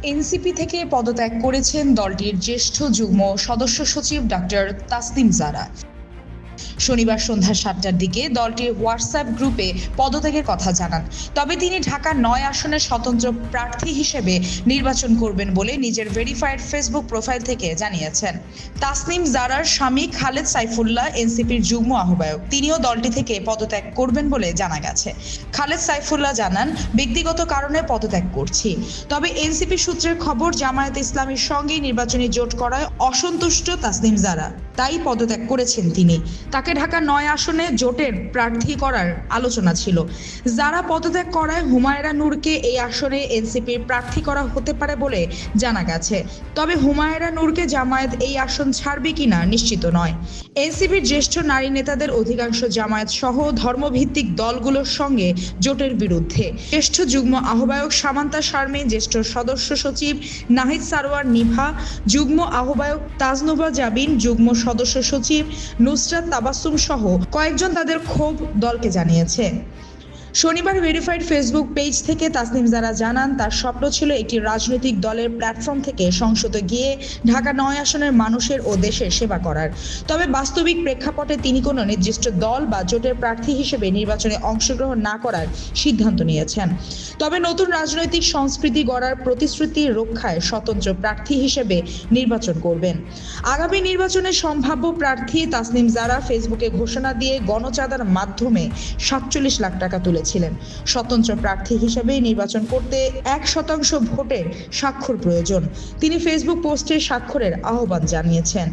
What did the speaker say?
NCP থেকে পদত্যাগ করেছেন দলটির জ্যেষ্ঠ যুগ্ম সদস্য সচিব ডক্টর তাসনিম জারা। শনিবার সন্ধ্যা ৭টার দিকে দলটির হোয়াটসঅ্যাপ গ্রুপে পদত্যাগের কথা জানান। তবে তিনি ঢাকা ৯ আসনের স্বতন্ত্র প্রার্থী হিসেবে নির্বাচন করবেন বলে নিজের ভেরিফাইড ফেসবুক প্রোফাইল থেকে জানিয়েছেন। তাসনিম জারার স্বামী খালেদ সাইফুল্লাহ এনসিপির যুগ্ম আহ্বায়ক, তিনিও দলটি থেকে পদত্যাগ করবেন বলে জানা গেছে। খালেদ সাইফুল্লাহ জানান, ব্যক্তিগত কারণে পদত্যাগ করছি। তবে এনসিপি সূত্রের খবর, জামায়াতে ইসলামীর সঙ্গে নির্বাচনী জোট করায় অসন্তুষ্ট তাসনিম জারা, তাই পদত্যাগ করেছেন তিনি। তাকে ঢাকা ৯ আসনে জোটের প্রার্থী করার আলোচনা ছিল। যারা পদত্যাগ করায় হুমায়রা নূরকে এই আসনে এনসিপির প্রার্থী করা হতে পারে বলে জানা গেছে। তবে হুমায়রা নূরকে জামায়াত এই আসন ছাড়বে কিনা নিশ্চিত নয়। এনসিপির জ্যেষ্ঠ নারী নেতাদের অধিকাংশ জামায়াত সহ ধর্মভিত্তিক দলগুলোর সঙ্গে জোটের বিরুদ্ধে। জ্যেষ্ঠ যুগ্ম আহ্বায়ক সামান্তা শারমিন, জ্যেষ্ঠ সদস্য সচিব নাহিদ সারোয়ার নিভা, যুগ্ম আহ্বায়ক তাজনুবা জাবিন, যুগ্ম সদস্য সচিব নুসরাত তাবাসসুম সহ কয়েকজন তাদের ক্ষোভ দলকে জানিয়েছে। শনিবার ভেরিফাইড ফেসবুক পেজ থেকে তাসনিম জারা জানান, তার স্বপ্ন ছিল একটি রাজনৈতিক দলের প্ল্যাটফর্ম থেকে সংসদে গিয়ে ঢাকা ৯ আসনের মানুষের ও দেশের সেবা করার। তবে বাস্তবিক প্রেক্ষাপটে তিনি কোনো নির্দিষ্ট দল বা জোটের প্রার্থী হিসেবে নির্বাচনে অংশগ্রহণ না করার সিদ্ধান্ত নিয়েছেন। তবে নতুন রাজনৈতিক সংস্কৃতি গড়ার প্রতিশ্রুতি রক্ষায় স্বতন্ত্র প্রার্থী হিসেবে নির্বাচন করবেন। আগামী নির্বাচনে সম্ভাব্য প্রার্থী তাসনিম জারা ফেসবুকে ঘোষণা দিয়ে গণচাঁদার মাধ্যমে ৪৭ লাখ টাকা তুলেছিলেন। স্বতন্ত্র প্রার্থী হিসেবে নির্বাচন করতে ১% ভোটের স্বাক্ষর প্রয়োজন। তিনি ফেসবুক পোস্টে স্বাক্ষরের আহ্বান জানিয়েছেন।